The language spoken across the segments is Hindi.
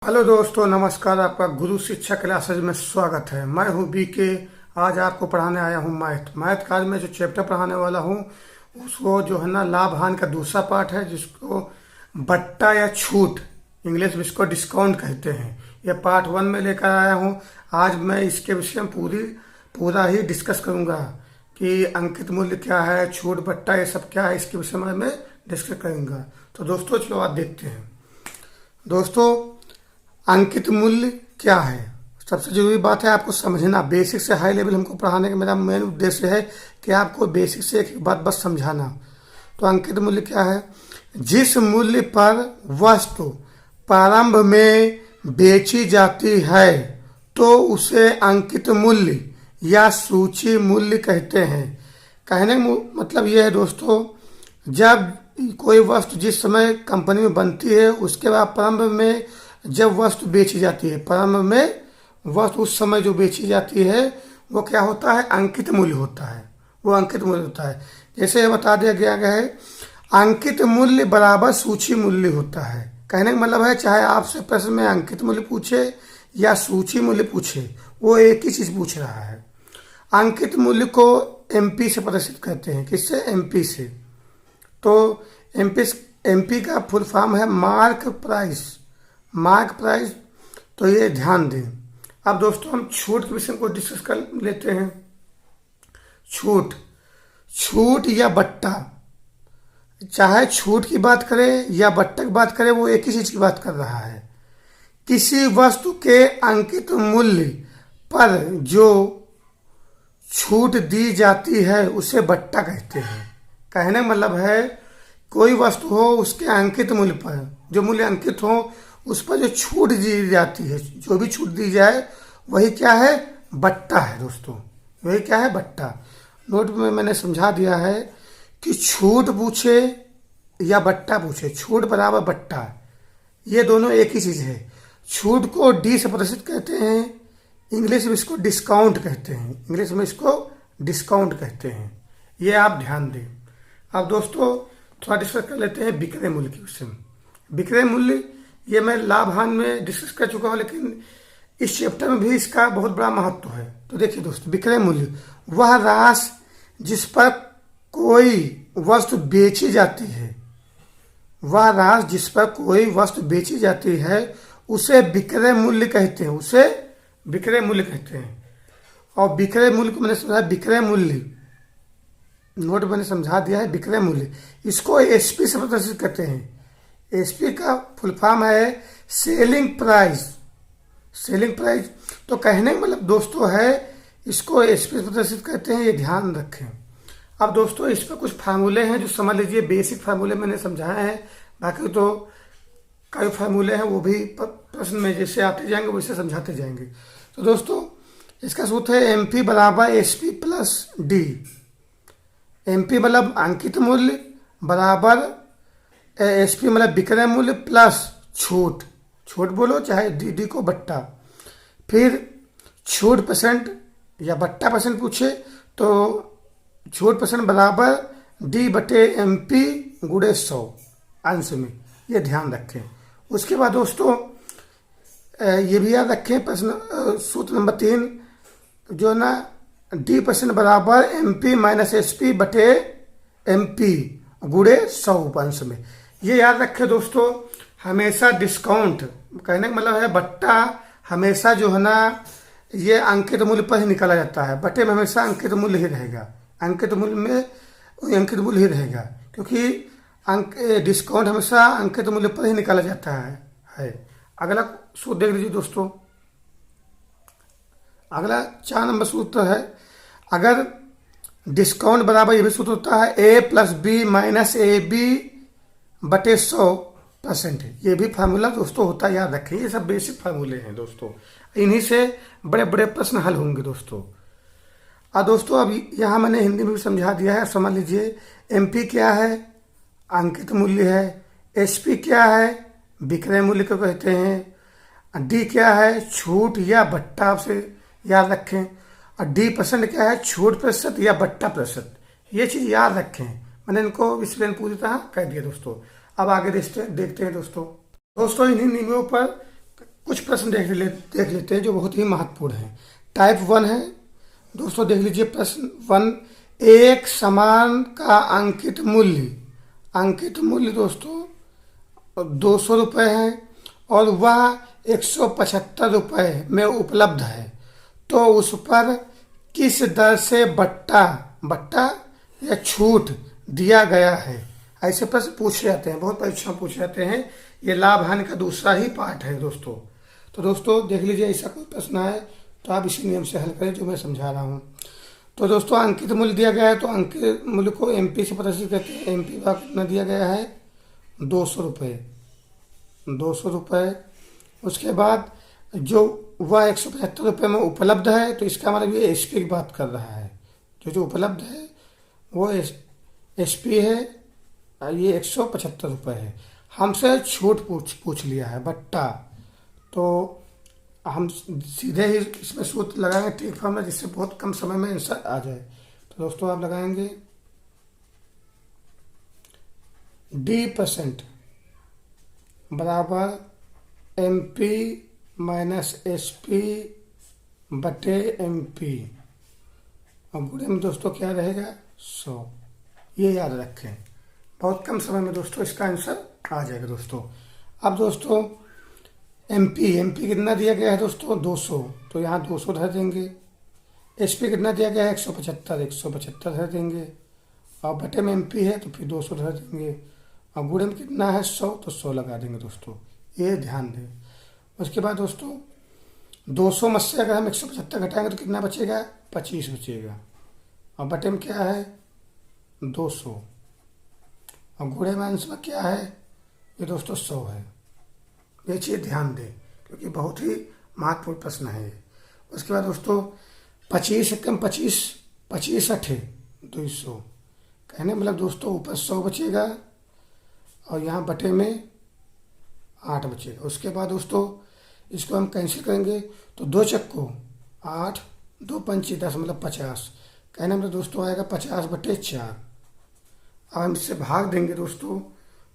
हेलो दोस्तों, नमस्कार। आपका गुरु शिक्षा क्लासेज में स्वागत है। मैं हूं बीके। आज आपको पढ़ाने आया हूं मैथ का। आज मैं जो चैप्टर पढ़ाने वाला हूं उसको जो है ना, लाभ हानि का दूसरा पार्ट है, जिसको बट्टा या छूट, इंग्लिश में इसको डिस्काउंट कहते हैं। यह पार्ट 1 में लेकर आया हूं। आज मैं इसके विषय में पूरा ही डिस्कस करूंगा कि अंकित मूल्य क्या है, छूट, बट्टा, ये सब क्या है। इसके विषय में मैं डिस्कस करूंगा। तो दोस्तों चलो आज देखते हैं। दोस्तों, अंकित मूल्य क्या है? सबसे जरूरी बात है आपको समझना। बेसिक से हाई लेवल हमको पढ़ाने का मेरा मेन उद्देश्य है कि आपको बेसिक से एक बात बस समझाना। तो अंकित मूल्य क्या है? जिस मूल्य पर वस्तु प्रारंभ में बेची जाती है तो उसे अंकित मूल्य या सूची मूल्य कहते हैं। कहने का मतलब यह है दोस्तों, जब कोई वस्तु जिस समय कंपनी में बनती है उसके बाद प्रारंभ में जब वस्तु बेची जाती है, प्रारंभ में वस्तु उस समय जो बेची जाती है वो क्या होता है? अंकित मूल्य होता है। वो अंकित मूल्य होता है। जैसे बता दिया गया है, अंकित मूल्य बराबर सूची मूल्य होता है। कहने का मतलब है, चाहे आपसे प्रश्न में अंकित मूल्य पूछे या सूची मूल्य पूछे, वो एक ही चीज पूछ रहा है। अंकित मूल्य को एमपी से प्रदर्शित करते हैं। किससे? एमपी से। तो एमपी का फुल फॉर्म है मार्क प्राइस। Mark price. तो ये ध्यान दें। अब दोस्तों हम छूट के विषय को डिस्कस कर लेते हैं। छूट या बट्टा, चाहे छूट की बात करें या बट्टा की बात करें, वो एक ही चीज की बात कर रहा है। किसी वस्तु के अंकित मूल्य पर जो छूट दी जाती है उसे बट्टा कहते हैं। कहने का मतलब है, कोई वस्तु हो, उसके अंकित मूल्य पर जो मूल्य अंकित हो उस पर जो छूट दी जाती है, जो भी छूट दी जाए वही क्या है? बट्टा है दोस्तों। वही क्या है? बट्टा। नोट में मैंने समझा दिया है कि छूट पूछे या बट्टा पूछे, छूट बराबर बट्टा, ये दोनों एक ही चीज है। छूट को डी से प्रदर्शित करते हैं, इंग्लिश में इसको डिस्काउंट कहते हैं। इंग्लिश में इसको डिस्काउंट कहते हैं। ये आप ध्यान दें। अब दोस्तों थोड़ा डिस्कस कर लेते हैं विक्रय मूल्य के विषय में। विक्रय मूल्य ये मैं लाभ हानि में डिस्कस कर चुका हूं, लेकिन इस चैप्टर में भी इसका बहुत बड़ा महत्व है। तो देखिए दोस्तों, विक्रय मूल्य वह राशि जिस पर कोई वस्तु बेची जाती है, वह राशि जिस पर कोई वस्तु बेची जाती है उसे विक्रय मूल्य कहते हैं। उसे विक्रय मूल्य कहते हैं। और विक्रय मूल्य को मैंने समझा, विक्रय मूल्य नोट मैंने समझा दिया है। विक्रय मूल्य इसको एसपी से प्रदर्शित करते हैं। एसपी का फुल फॉर्म है सेलिंग प्राइस। Selling price. तो कहने का मतलब दोस्तों है, इसको एसपी से प्रदर्शित करते हैं, ये ध्यान रखें। अब दोस्तों इस पर कुछ फार्मूले हैं जो समझ लीजिए। बेसिक फार्मूले मैंने समझाए हैं, बाकी तो कई फार्मूले हैं वो भी प्रश्न में जैसे आते जाएंगे वैसे समझाते जाएंगे। तो दोस्तों इसका सूत्र है एमपी बराबर एसपी प्लस डी। एमपी मतलब अंकित मूल्य बराबर एसपी मतलब विक्रय मूल्य प्लस छूट। छूट बोलो चाहे डी को बट्टा। फिर छूट परसेंट या बट्टा परसेंट पूछे तो छूट परसेंट बराबर डी बटे एमपी गुणे 100 अंश में। ये ध्यान रखें। उसके बाद दोस्तों ये भी याद रखें, प्रश्न सूत्र नंबर 3 जो ना, डी परसेंट बराबर एमपी माइनस एसपी बटे एमपी गुणे 100 अंश में। ये याद रखें दोस्तों। हमेशा डिस्काउंट कहने का मतलब है, बट्टा हमेशा जो है ना, ये अंकित मूल्य पर ही निकाला जाता है। बट्टे में हमेशा अंकित मूल्य ही रहेगा। अंकित मूल्य में अंकित मूल्य ही रहेगा, क्योंकि डिस्काउंट हमेशा अंकित मूल्य पर ही निकाला जाता है। अगला सूत्र देख लीजिए दोस्तों। अगला 4 नंबर सूत्र है, अगर डिस्काउंट बराबर ये भी सूत्र होता है A plus B minus A B बटे 100%। ये भी फार्मूला दोस्तों होता है, याद रखें। ये सब बेसिक फार्मूले हैं दोस्तों, इन्हीं से बड़े बड़े प्रश्न हल होंगे दोस्तों। और दोस्तों अब यहाँ मैंने हिंदी में भी समझा दिया है, समझ लीजिए। एमपी क्या है? अंकित मूल्य है। एसपी क्या है? विक्रय मूल्य को कहते हैं। डी क्या है? छूट या बट्टा, आपसे याद रखें। और डी परसेंट क्या है? छूट प्रतिशत या बट्टा प्रतिशत। ये चीज याद रखें। मैंने इनको विश्लेषण पूरी तरह कह दिया दोस्तों। अब आगे देखते हैं दोस्तों। इन्हीं नियमों पर कुछ प्रश्न देख लेते हैं जो बहुत ही महत्वपूर्ण है। टाइप 1 है दोस्तों, देख लीजिए प्रश्न 1। एक सामान का अंकित मूल्य दोस्तों 200 रुपये है और वह 175 रुपये में उपलब्ध है, तो उस पर किस दर से बट्टा या छूट दिया गया है। ऐसे प्रश्न पूछे जाते हैं, बहुत परीक्षा पूछे जाते हैं। ये लाभ हानि का दूसरा ही पार्ट है दोस्तों। तो दोस्तों देख लीजिए, ऐसा कोई प्रश्न है तो आप इसी नियम से हल करें जो मैं समझा रहा हूँ। तो दोस्तों अंकित मूल्य दिया गया है, तो अंकित मूल्य को एमपी से प्रदर्शित करते हैं। एमपी का कितना दिया गया है, 200 रुपये, 200 रुपये। उसके बाद जो वह 175 रुपये में उपलब्ध है, तो इसका मतलब ये एसपी की बात कर रहा है। जो उपलब्ध है वो एसपी है, ये 175 रुपये है। हमसे छूट पूछ लिया है बट्टा, तो हम सीधे ही इसमें सूत्र लगाएंगे ट्रिक फॉर्मूला, जिससे बहुत कम समय में आंसर आ जाए। तो दोस्तों आप लगाएंगे D% बराबर MP माइनस SP बटे MP, और गुणे में दोस्तों क्या रहेगा, 100। ये याद रखें, बहुत कम समय में दोस्तों इसका आंसर आ जाएगा दोस्तों। अब दोस्तों एमपी कितना दिया गया है दोस्तों, 200, तो यहाँ 200 धर देंगे। एसपी कितना दिया गया है, 175 धर देंगे, और बटे में एमपी है तो फिर 200 धर देंगे, और गुणे में कितना है 100, तो 100 लगा देंगे दोस्तों। ये ध्यान दें। उसके बाद दोस्तों 200 में से अगर हम 175 घटाएंगे तो कितना बचेगा, 25 बचेगा, और बटे में क्या है 200, और गुणे में अंश में क्या है, ये दोस्तों 100 है। ये चीज़ ध्यान दें क्योंकि बहुत ही महत्वपूर्ण प्रश्न है ये। उसके बाद दोस्तों 25 कम 25 अठे 200, कहने मतलब दोस्तों ऊपर 100 बचेगा और यहाँ बटे में 8 बचेगा। उसके बाद दोस्तों इसको हम कैंसिल करेंगे तो 2 चक्को 8, 2 पंची 10 मतलब 50, कहने मतलब दोस्तों आएगा 50 बटे 4। अब हम इससे भाग देंगे दोस्तों,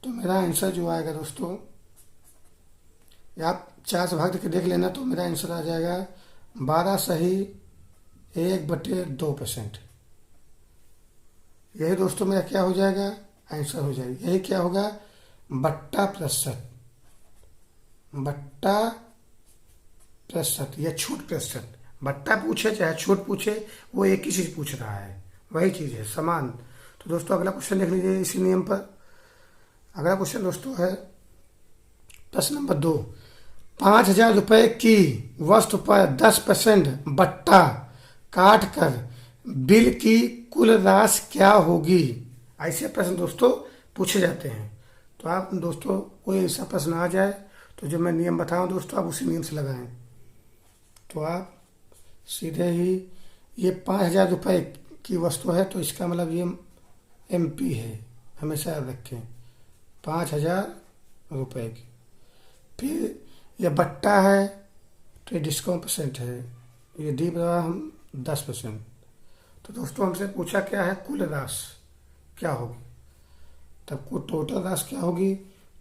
तो मेरा आंसर जो आएगा दोस्तों, आप 4 से भाग देख लेना, तो मेरा आंसर आ जाएगा 12 सही 1/2%। यही दोस्तों मेरा क्या हो जाएगा, आंसर हो जाएगा। यही क्या होगा, बट्टा प्रतिशत या छूट प्रतिशत। बट्टा पूछे चाहे छूट पूछे, वो एक ही चीज पूछ रहा है, वही चीज है, समान। तो दोस्तों अगला क्वेश्चन देख लीजिए इसी नियम पर। अगला क्वेश्चन दोस्तों है प्रश्न नंबर 2। 5,000 रुपये की वस्तु पर 10% बट्टा काट कर बिल की कुल राशि क्या होगी। ऐसे प्रश्न दोस्तों पूछे जाते हैं। तो आप दोस्तों कोई ऐसा प्रश्न आ जाए तो जो मैं नियम बताऊं दोस्तों, आप उसी नियम से लगाएं। तो आप सीधे ही ये 5,000 रुपये की वस्तु है, तो इसका मतलब ये एमपी है, हमेशा याद रखें 5,000 रुपये की। फिर ये बट्टा है तो ये डिस्काउंट परसेंट है, ये डी बराबर हम 10%। तो दोस्तों हमसे पूछा क्या है, कुल राशि क्या होगी, तब को टोटल राशि क्या होगी।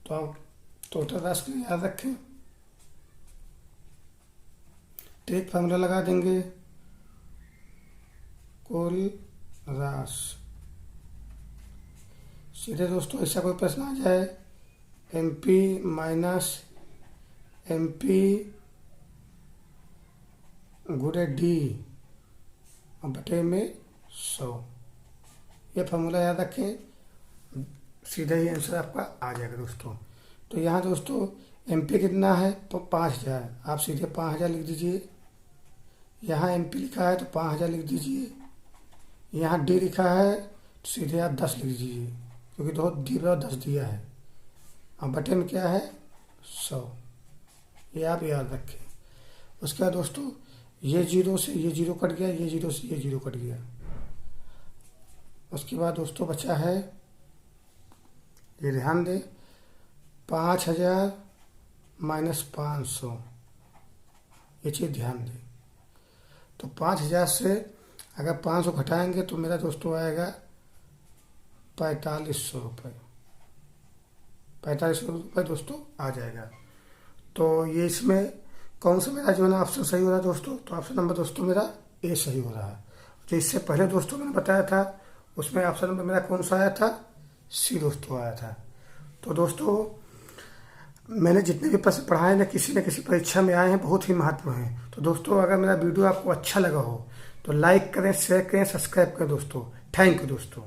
तो आप टोटल राशि को याद रखें, एक फॉर्मूला लगा देंगे, कुल राशि। सीधे दोस्तों ऐसा कोई प्रश्न आ जाए, एमपी माइनस एमपी गुणे डी और बटे में 100, ये फॉर्मूला याद रखें, सीधा ही आंसर आपका आ जाएगा दोस्तों। तो यहाँ दोस्तों एमपी कितना है, तो 5,000, आप सीधे 5,000 लिख दीजिए। यहाँ एमपी लिखा है तो 5,000 लिख दीजिए। यहाँ डी लिखा है तो सीधे आप 10 लिख दीजिए, क्योंकि दो डी बराबर 10 दिया है, और बटे में क्या है 100, ये आप याद रखें। उसके बाद दोस्तों ये 0 से ये 0 कट गया, ये 0 से ये 0 कट गया। उसके बाद दोस्तों बचा है, ये ध्यान दें, 5,000 माइनस 500, ये चीज़ ध्यान दें। तो 5,000 से अगर 500 घटाएंगे तो मेरा दोस्तों आएगा 4,500 रुपये, 4,500 रुपये दोस्तों आ जाएगा। तो ये इसमें कौन सा मेरा जो है ना ऑप्शन सही हो रहा है दोस्तों, तो ऑप्शन नंबर दोस्तों मेरा ए सही हो रहा है। जो इससे पहले दोस्तों मैंने बताया था उसमें ऑप्शन नंबर मेरा कौन सा आया था, सी दोस्तों आया था। तो दोस्तों मैंने जितने भी प्रश्न पढ़ाए ना किसी न किसी परीक्षा में आए हैं, बहुत ही महत्वपूर्ण हैं। तो दोस्तों अगर मेरा वीडियो आपको अच्छा लगा हो तो लाइक करें, शेयर करें, सब्सक्राइब करें दोस्तों। थैंक यू दोस्तों।